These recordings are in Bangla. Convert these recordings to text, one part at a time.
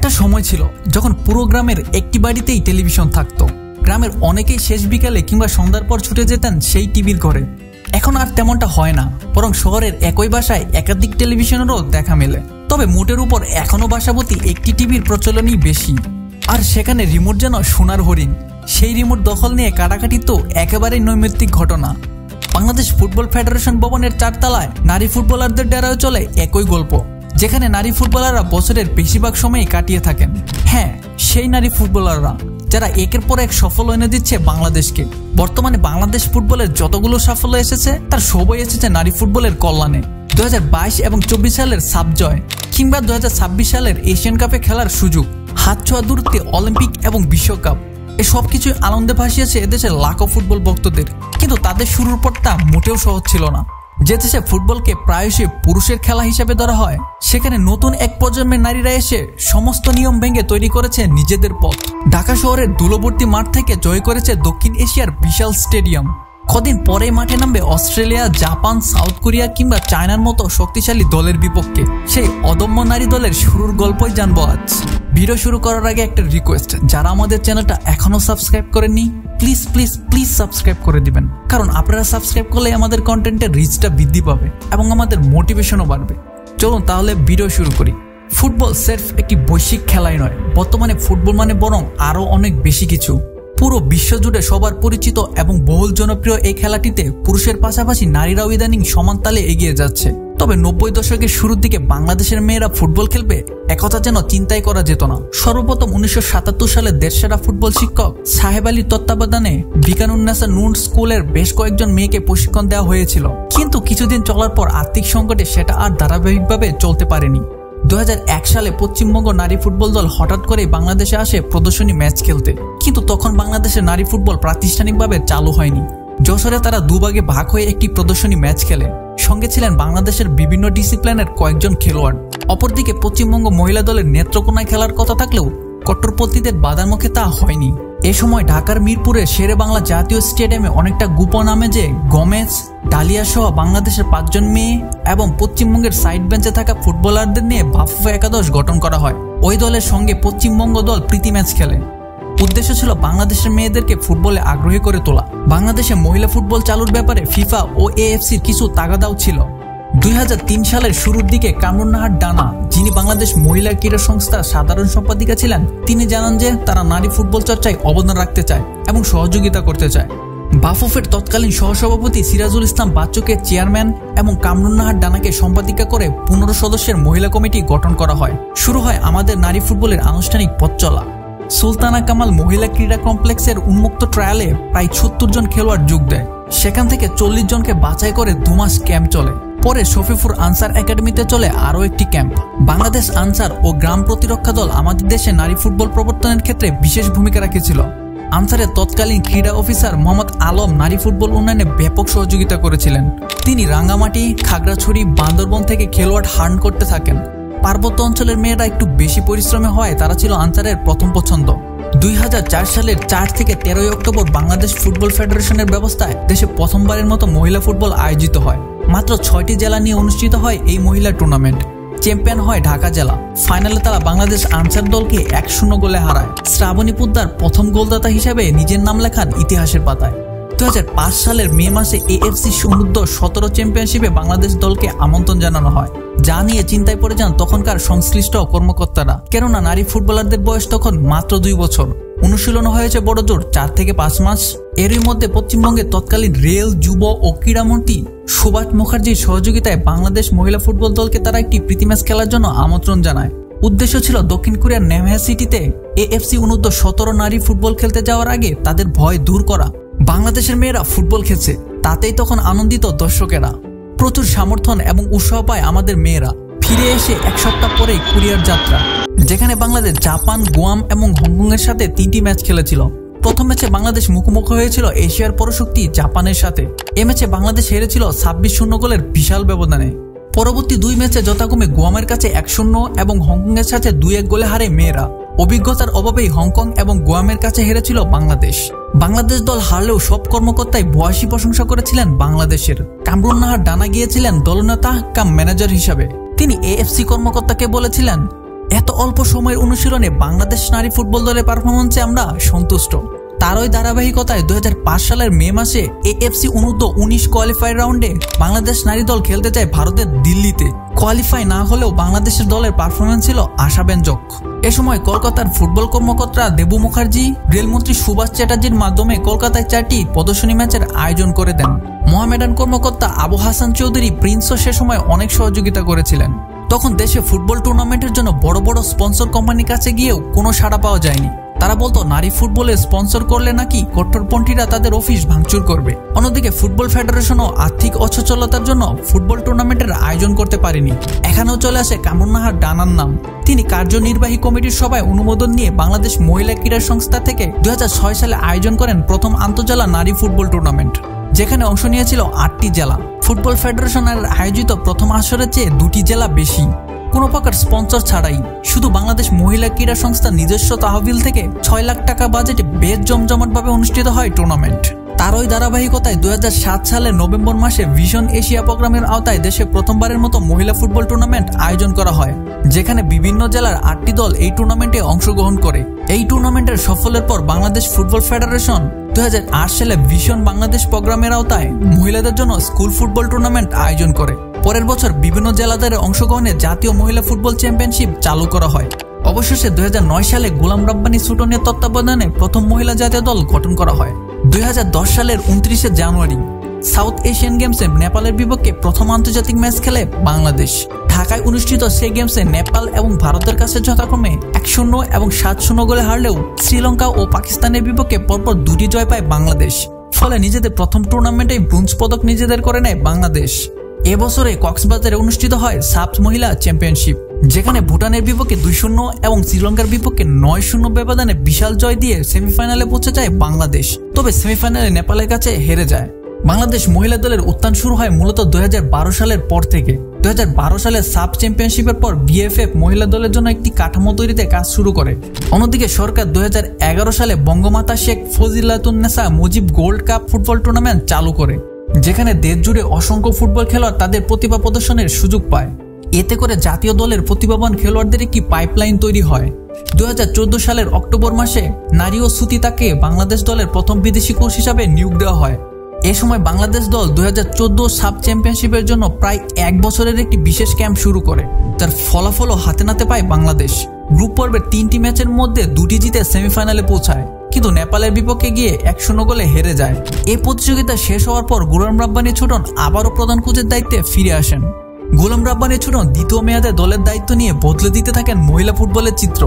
একটা সময় ছিল যখন পুরো গ্রামের একটি বাড়িতেই টেলিভিশন থাকতো। গ্রামের অনেকেই শেষ বিকালে কিংবা সন্ধ্যার পর ছুটে যেতেন সেই টিভির ঘরে। এখন আর তেমনটা হয় না, বরং শহরের একই বাসায় একাধিক টেলিভিশনেরও দেখা মেলে। তবে মোটের উপর এখনো বাসাবতী একটি টিভির প্রচলনই বেশি, আর সেখানে রিমোট যেন সোনার হরিণ। সেই রিমোট দখল নিয়ে কাটাকাটি তো একেবারেই নৈমিত্তিক ঘটনা। বাংলাদেশ ফুটবল ফেডারেশন ভবনের 4 তলায় নারী ফুটবলারদের ডেরায় চলে একই গল্প, যেখানে নারী ফুটবলাররা বছরের বেশিরভাগ সময়ই কাটিয়ে থাকেন। হ্যাঁ, সেই নারী ফুটবলাররা যারা একের পর এক সাফল্য এনে দিচ্ছে বাংলাদেশকে। বর্তমানে বাংলাদেশ ফুটবলের যতগুলো সাফল্য এসেছে তার সবই এসেছে নারী ফুটবলের কল্যাণে। 2022 এবং 24 সালের সাব জয়, কিংবা 2026 সালের এশিয়ান কাপে খেলার সুযোগ, হাত ছোঁয়া দূরত্বে অলিম্পিক এবং বিশ্বকাপ, এই সব কিছুই আনন্দে ভাসিয়েছে এদেশের লাখো ফুটবল ভক্তদের। কিন্তু তাদের শুরুর পথটা মোটেও সহজ ছিল না। যে দেশে ফুটবলকে প্রায়শই পুরুষের খেলা হিসেবে ধরা হয়, সেখানে নতুন এক প্রজন্মের নারীরা এসে সমস্ত নিয়ম ভেঙে তৈরি করেছে নিজেদের পথ। ঢাকা শহরের ধুলোবর্তী মাঠ থেকে জয় করেছে দক্ষিণ এশিয়ার বিশাল স্টেডিয়াম। কদিন পরেই মাঠে নামবে অস্ট্রেলিয়া, জাপান, সাউথ কোরিয়া কিংবা চায়নার মতো শক্তিশালী দলের বিপক্ষে। সেই অদম্য নারী দলের শুরুর গল্পই জানবো আজ। ভিডিও শুরু করার আগে একটা রিকোয়েস্ট, যারা আমাদের চ্যানেলটা এখনো সাবস্ক্রাইব করেননি, প্লিজ প্লিজ প্লিজ সাবস্ক্রাইব করে দিবেন। কারণ আপনারা সাবস্ক্রাইব করলে আমাদের কন্টেন্টের রিচটা বৃদ্ধি পাবে এবং আমাদের মোটিভেশনও বাড়বে। চলুন তাহলে ভিডিও শুরু করি। ফুটবল সির্ফ একটি বৈশ্বিক খেলাই নয়, বর্তমানে ফুটবল মানে বরং আরো অনেক বেশি কিছু। পুরো বিশ্বজুড়ে সবার পরিচিত এবং বহুল জনপ্রিয় এই খেলাটিতে পুরুষের পাশাপাশি নারীরাও ইদানিং সমান তালে এগিয়ে যাচ্ছে। তবে 90 দশকের শুরুর দিকে বাংলাদেশের মেয়েরা ফুটবল খেলবে একথা যেন চিন্তাই করা যেত না। সর্বপ্রথম 1977 সালে দেশসেরা ফুটবল শিক্ষক সাহেব আলীর তত্ত্বাবধানে বিকানুন্নেসা নূন স্কুলের বেশ কয়েকজন মেয়েকে প্রশিক্ষণ দেওয়া হয়েছিল। কিন্তু কিছুদিন চলার পর আর্থিক সংকটে সেটা আর ধারাবাহিকভাবে চলতে পারেনি। 2001 সালে পশ্চিমবঙ্গ নারী ফুটবল দল হঠাৎ করেই বাংলাদেশে আসে প্রদর্শনী ম্যাচ খেলতে। কিন্তু তখন বাংলাদেশের নারী ফুটবল প্রাতিষ্ঠানিকভাবে চালু হয়নি। যশোরে তারা দুভাগে ভাগ হয়ে একটি প্রদর্শনী ম্যাচ খেলে। সঙ্গে ছিলেন বাংলাদেশের বিভিন্ন ডিসিপ্লিনের কয়েকজন খেলোয়াড়। অপরদিকে পশ্চিমবঙ্গ মহিলা দলের নেত্রকোনায় খেলার কথা থাকলেও কট্টরপন্থীদের বাধার মুখে তা হয়নি। এ সময় ঢাকার মিরপুরের শেরে বাংলা জাতীয় স্টেডিয়ামে অনেকটা গোপন নামে যে গমেজ, ডালিয়া সহ বাংলাদেশের 5 জন মেয়ে এবং পশ্চিমবঙ্গের সাইড বেঞ্চে থাকা ফুটবলারদের নিয়ে বাফুফে একাদশ গঠন করা হয়। ওই দলের সঙ্গে পশ্চিমবঙ্গ দল প্রীতি ম্যাচ খেলে। উদ্দেশ্য ছিল বাংলাদেশের মেয়েদেরকে ফুটবলে আগ্রহী করে তোলা। বাংলাদেশে মহিলা ফুটবল চালুর ব্যাপারে ফিফা ও এএফসির কিছু তাগাদাও ছিল। 2003 সালের শুরুর দিকে কামরুন নাহার ডানা, যিনি বাংলাদেশ মহিলা ক্রীড়া সংস্থার সাধারণ সম্পাদিকা ছিলেন, তিনি জানান যে তারা নারী ফুটবল চর্চায় অবদান রাখতে চায় এবং সহযোগিতা করতে চায়। বাফুফের তৎকালীন সহসভাপতি সিরাজুল ইসলাম বাচ্চুকে চেয়ারম্যান এবং কামরুন নাহার ডানাকে সম্পাদিকা করে 15 সদস্যের মহিলা কমিটি গঠন করা হয়। শুরু হয় আমাদের নারী ফুটবলের আনুষ্ঠানিক পথ চলা। সুলতানা কামাল মহিলা ক্রীড়া কমপ্লেক্সের উন্মুক্ত ট্রায়ালে প্রায় 70 জন খেলোয়াড় যোগ দেয়। সেখান থেকে 40 জনকে বাছাই করে 2 মাস ক্যাম্প চলে। পরে শফিফুর আনসার একাডেমিতে চলে আরও একটি ক্যাম্প। বাংলাদেশ আনসার ও গ্রাম প্রতিরক্ষা দল আমাদের দেশে নারী ফুটবল প্রবর্তনের ক্ষেত্রে বিশেষ ভূমিকা রেখেছিল। আনসারের তৎকালীন ক্রীড়া অফিসার মোহাম্মদ আলম নারী ফুটবল উন্নয়নে ব্যাপক সহযোগিতা করেছিলেন। তিনি রাঙ্গামাটি, খাগড়াছড়ি, বান্দরবন থেকে খেলোয়াড় হার্ন করতে থাকেন। পার্বত্য অঞ্চলের মেয়েরা একটু বেশি পরিশ্রমী হয় তারা ছিল আনসারের প্রথম পছন্দ। 2004 সালের 4 থেকে 13 অক্টোবর বাংলাদেশ ফুটবল ফেডারেশনের ব্যবস্থায় দেশে প্রথমবারের মতো মহিলা ফুটবল আয়োজিত হয়। মাত্র 6টি জেলা নিয়ে অনুষ্ঠিত হয় এই মহিলা টুর্নামেন্ট। চ্যাম্পিয়ন হয় ঢাকা জেলা। ফাইনালে তারা বাংলাদেশ আনসার দলকে 1-0 গোলে হারায়। শ্রাবণী পোদ্দার প্রথম গোলদাতা হিসেবে নিজের নাম লেখান ইতিহাসের পাতায়। 2005 সালের মে মাসে এএফসি সমুদ্র 17 চ্যাম্পিয়নশিপে বাংলাদেশ দলকে আমন্ত্রণ জানানো হয়, যা নিয়ে চিন্তায় পড়ে যান তখনকার সংশ্লিষ্ট কর্মকর্তারা। কেননা নারী ফুটবলারদের বয়স তখন মাত্র 2 বছর। অনুশীলন হয়েছে বড় জোর 4 থেকে 5 মাস। এরই মধ্যে পশ্চিমবঙ্গের তৎকালীন রেল, যুব ও ক্রীড়ামন্ত্রী সুভাষ মুখার্জির সহযোগিতায় বাংলাদেশ মহিলা ফুটবল দলকে তারা একটি প্রীতি ম্যাচ খেলার জন্য আমন্ত্রণ জানায়। উদ্দেশ্য ছিল দক্ষিণ কোরিয়ার নেমহে সিটিতে এএফসি অনূর্ধ্ব 17 নারী ফুটবল খেলতে যাওয়ার আগে তাদের ভয় দূর করা। বাংলাদেশের মেয়েরা ফুটবল খেলছে, তাতেই তখন আনন্দিত দর্শকেরা। প্রচুর সমর্থন এবং উৎসাহ পায় আমাদের মেয়েরা। ফিরে এসে 1 সপ্তাহ পরেই কোরিয়ার যাত্রা, যেখানে বাংলাদেশ জাপান, গুয়াম এবং হংকংয়ের সাথে 3টি ম্যাচ খেলেছিল। প্রথম ম্যাচে বাংলাদেশ মুখোমুখি হয়েছিল এশিয়ার পরাশক্তি জাপানের সাথে। এ ম্যাচে বাংলাদেশ হেরেছিল 26-0 গোলের বিশাল ব্যবধানে। পরবর্তী 2 ম্যাচে যথাক্রমে গুয়ামের কাছে 1-0 এবং হংকংয়ের সাথে 2-1 গোলে হারে মেয়েরা। অভিজ্ঞতার অভাবেই হংকং এবং গুয়ামের কাছে হেরেছিল বাংলাদেশ। বাংলাদেশ দল হারলেও সব কর্মকর্তাই ভূয়সী প্রশংসা করেছিলেন বাংলাদেশের। কামরুন নাহার ডানা গিয়েছিলেন দলনেতা কাম ম্যানেজার হিসাবে। তিনি এএফসি কর্মকর্তাকে বলেছিলেন, এত অল্প সময়ের অনুশীলনে বাংলাদেশ নারী ফুটবল দলের পারফরম্যান্সে আমরা সন্তুষ্ট। তারই ধারাবাহিকতায় 2005 সালের মে মাসে AFC অনূর্ধ্ব-19 কোয়ালিফায়ার রাউন্ডে বাংলাদেশ নারী দল খেলতে যায় ভারতের দিল্লিতে। কোয়ালিফাই না হলেও বাংলাদেশের দলের পারফরম্যান্স ছিল আশাব্যঞ্জক। এ সময় কলকাতার ফুটবল কর্মকর্তা দেবু মুখার্জি রেলমন্ত্রী সুভাষ চ্যাটার্জির মাধ্যমে কলকাতায় 4টি প্রদর্শনী ম্যাচের আয়োজন করে দেন। মোহামেডান কর্মকর্তা আবু হাসান চৌধুরী প্রিন্সও সে সময় অনেক সহযোগিতা করেছিলেন। তখন দেশে ফুটবল টুর্নামেন্টের জন্য বড় বড় স্পন্সর কোম্পানির কাছে গিয়েও কোনো সাড়া পাওয়া যায়নি। তারা বলতো নারী ফুটবলে স্পন্সর করলে নাকি কট্টরপন্থীরা তাদের অফিস ভাঙচুর করবে। অন্যদিকে ফুটবল ফেডারেশনও আর্থিক অসচ্ছলতার জন্য ফুটবল টুর্নামেন্টের আয়োজন করতে পারেনি। এখানেও চলে আসে কামরুন নাহার ডানার নাম। তিনি কার্যনির্বাহী কমিটির সভায় অনুমোদন নিয়ে বাংলাদেশ মহিলা ক্রীড়া সংস্থা থেকে 2006 সালে আয়োজন করেন প্রথম আন্তঃজেলা নারী ফুটবল টুর্নামেন্ট, যেখানে অংশ নিয়েছিল 8টি জেলা। ফুটবল ফেডারেশনের আয়োজিত প্রথম আসরের চেয়ে 2টি জেলা বেশি, কোনো প্রকার স্পন্সর ছাড়াই। শুধু বাংলাদেশ মহিলা ক্রীড়া সংস্থার নিজস্ব তহবিল থেকে 6 লাখ টাকা বাজেটে বেশ জমজমাটভাবে অনুষ্ঠিত হয় টুর্নামেন্ট। তারই ধারাবাহিকতায় 2007 সালের নভেম্বর মাসে ভিশন এশিয়া প্রোগ্রামের আওতায় দেশে প্রথমবারের মতো মহিলা ফুটবল টুর্নামেন্ট আয়োজন করা হয়, যেখানে বিভিন্ন জেলার 8টি দল এই টুর্নামেন্টে অংশগ্রহণ করে। এই টুর্নামেন্টের সফলের পর বাংলাদেশ ফুটবল ফেডারেশন 2008 সালে ভিশন বাংলাদেশ প্রোগ্রামের আওতায় মহিলাদের জন্য স্কুল ফুটবল টুর্নামেন্ট আয়োজন করে। পরের বছর বিভিন্ন জেলাদের অংশগ্রহণে জাতীয় মহিলা ফুটবল চ্যাম্পিয়নশিপ চালু করা হয়। অবশেষে 2009 সালে গোলাম রাব্বানী সুটনের তত্ত্বাবধানে প্রথম মহিলা জাতীয় দল গঠন করা হয়। 2010 সালের 29 জানুয়ারি সাউথ এশিয়ান গেমসে নেপালের বিপক্ষে প্রথম আন্তর্জাতিক ম্যাচ খেলে বাংলাদেশ। ঢাকায় অনুষ্ঠিত সেই গেমসে নেপাল এবং ভারতের কাছে যথাক্রমে 1-0 এবং 7-0 গোলে হারলেও শ্রীলঙ্কা ও পাকিস্তানের বিপক্ষে পরপর 2টি জয় পায় বাংলাদেশ। ফলে নিজেদের প্রথম টুর্নামেন্টেই ব্রোঞ্জ পদক নিজেদের করে নেয় বাংলাদেশ। এবছরে কক্সবাজারে অনুষ্ঠিত হয় সাবস মহিলা চ্যাম্পিয়নশিপ, যেখানে ভুটানের বিপক্ষে 2-0 এবং শ্রীলঙ্কার বিপক্ষে 9-0 ব্যবধানে বিশাল জয় দিয়ে সেমিফাইনালে পৌঁছে যায় বাংলাদেশ। তবে সেমিফাইনালে নেপালের কাছে হেরে যায়। বাংলাদেশ মহিলা দলের উত্থান শুরু হয় মূলত 2012 সালের পর থেকে। 2012 সালে সাব চ্যাম্পিয়নশিপের পর BFF মহিলা দলের জন্য একটি কাঠামো তৈরিতে কাজ শুরু করে। অন্যদিকে সরকার 2011 সালে Bangamata Sheikh Fazilatunnesa Mujib gold cup football tournament চালু করে, যেখানে দেশ জুড়ে অসংখ্য ফুটবল খেলোয়াড় তাদের প্রতিভা প্রদর্শনের সুযোগ পায়। এতে করে জাতীয় দলের প্রতিভাবান খেলোয়াড়দের একটি পাইপলাইন তৈরি হয়। 2014 সালের অক্টোবর মাসে নারিও সুতিতাকে বাংলাদেশ দলের প্রথম বিদেশি কোচ হিসাবে নিয়োগ দেওয়া হয়। এ সময় বাংলাদেশ দল 2014 সাব চ্যাম্পিয়নশিপের জন্য প্রায় 1 বছরের একটি বিশেষ ক্যাম্প শুরু করে, যার ফলাফলও হাতে নাতে পায় বাংলাদেশ। গ্রুপ পর্বের 3টি ম্যাচের মধ্যে 2টি জিতে সেমিফাইনালে পৌঁছায়, কিন্তু নেপালের বিপক্ষে গিয়ে 1-0 গোলে হেরে যায়। এই প্রতিযোগিতা শেষ হওয়ার পর গোলাম রাব্বানী ছোটন আবারও প্রধান কোচের দায়িত্বে ফিরে আসেন। গোলাম রাব্বানী ছোটন দ্বিতীয় মেয়াদে দলের দায়িত্ব নিয়ে বদলে দিতে থাকেন মহিলা ফুটবলের চিত্র।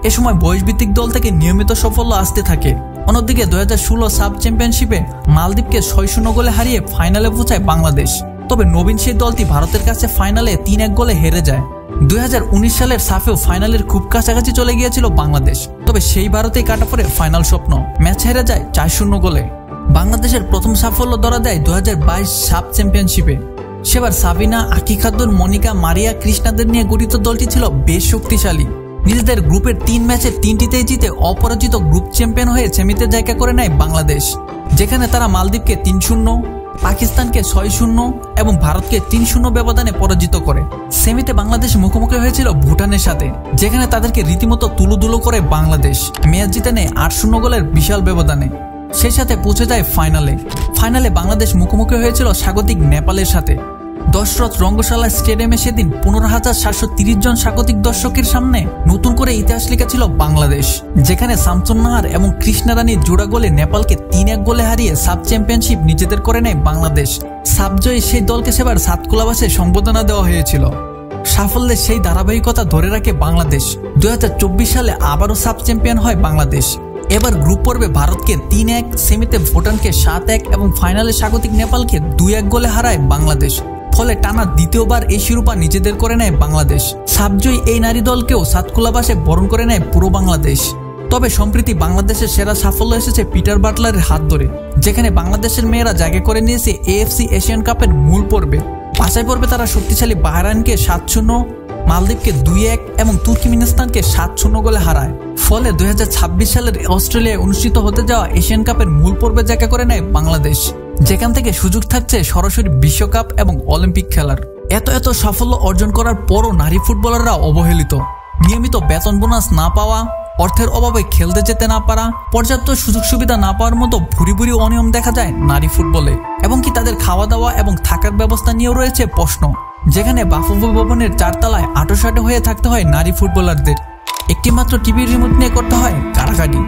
এ সময় বয়সভিত্তিক দল থেকে নিয়মিত সাফল্য আসতে থাকে। অন্যদিকে 2016 সাব চ্যাম্পিয়নশিপে মালদ্বীপকে 6-0 গোলে হারিয়ে ফাইনালে পৌঁছায় বাংলাদেশ। তবে নবীন সেই দলটি ভারতের কাছে ফাইনালে 3-1 গোলে হেরে যায়। 2019 সালের সাফেও ফাইনালের খুব কাছাকাছি চলে গিয়েছিল বাংলাদেশ, তবে সেই ভারতেই কাটা পড়ে ফাইনাল স্বপ্ন। ম্যাচ হেরে যায় 4-0 গোলে। বাংলাদেশের প্রথম সাফল্য ধরা দেয় 2022 সাব চ্যাম্পিয়নশিপে। সেবার সাবিনা, আকিখাদ্দুর, মনিকা, মারিয়া, কৃষ্ণাদের নিয়ে গঠিত দলটি ছিল বেশ শক্তিশালী। নিজেদের গ্রুপের 3 ম্যাচে 3টিতেই জিতে অপরাজিত গ্রুপ চ্যাম্পিয়ন হয়ে সেমিতে জায়গা করে নেয় বাংলাদেশ, যেখানে তারা মালদ্বীপকে 3-0, পাকিস্তানকে 6-0 এবং ভারতকে 3-0 ব্যবধানে পরাজিত করে। সেমিতে বাংলাদেশ মুখোমুখি হয়েছিল ভুটানের সাথে, যেখানে তাদেরকে রীতিমতো তুলোধুলো করে বাংলাদেশ ম্যাচ জিতে নেয় 8-0 গোলের বিশাল ব্যবধানে। সেই সাথে পৌঁছে যায় ফাইনালে বাংলাদেশ মুখোমুখি হয়েছিল স্বাগতিক নেপালের সাথে। দশরথ রঙ্গশালা স্টেডিয়ামে সেদিন 15,730 জন স্বাগতিক দর্শকের সামনে নতুন করে ইতিহাস লিখেছিল বাংলাদেশ, যেখানে শামসুন নাহার এবং কৃষ্ণা রানীর জোড়া গোলে নেপালকে 3-1 গোলে হারিয়ে সাব চ্যাম্পিয়নশিপ নিজেদের করে নেয় বাংলাদেশ। সাবজয়ী সেই দলকে সেবার সাতকুলাবাসে সম্বোধনা দেওয়া হয়েছিল। সাফল্যের সেই ধারাবাহিকতা ধরে রাখে বাংলাদেশ। 2024 সালে আবারও সাব চ্যাম্পিয়ন হয় বাংলাদেশ। এবার গ্রুপ পর্বে ভারতকে 3-1, সেমিতে ভুটানকে 7-1 এবং ফাইনালে স্বাগতিক নেপালকে 2-1 গোলে হারায় বাংলাদেশ। ফলে টানা দ্বিতীয়বার এই শিরোপা নিজেদের করে নেয় বাংলাদেশ। সাবজয়ী এই নারী দলকেও সাতকুলাবাসে বরণ করে নেয় পুরো বাংলাদেশ। তবে সম্প্রতি বাংলাদেশের সেরা সাফল্য এসেছে পিটার বাটলারের হাত ধরে, যেখানে বাংলাদেশের মেয়েরা জায়গা করে নিয়েছে AFC এশিয়ান কাপের মূল পর্বে। বাছাই পর্বে তারা শক্তিশালী বাহরাইনকে 7-0, মালদ্বীপকে 2-1 এবং তুর্কমেনিস্তানকে 7-0 গোলে হারায়। ফলে 2026 সালের অস্ট্রেলিয়ায় অনুষ্ঠিত হতে যাওয়া এশিয়ান কাপের মূল পর্বে জায়গা করে নেয় বাংলাদেশ, যেখান থেকে সুযোগ থাকছে সরাসরি বিশ্বকাপ এবং অলিম্পিক খেলার। এত সাফল্য অর্জন করার পরও নারী ফুটবলাররা অবহেলিত। নিয়মিত বেতন বোনাস না পাওয়া, অর্থের অভাবে খেলতে যেতে না পারা, পর্যাপ্ত সুযোগ সুবিধা না পাওয়ার মতো ভুরি ভুরি অনিয়ম দেখা যায় নারী ফুটবলে। এবং কি তাদের খাওয়া দাওয়া এবং থাকার ব্যবস্থা নিয়েও রয়েছে প্রশ্ন, যেখানে বাফুফে ভবনের 4 তলায় আঁটোসাঁটো হয়ে থাকতে হয় নারী ফুটবলারদের। একটি মাত্র টিভির রিমোট নিয়ে করতে হয় কাড়াকাড়ি।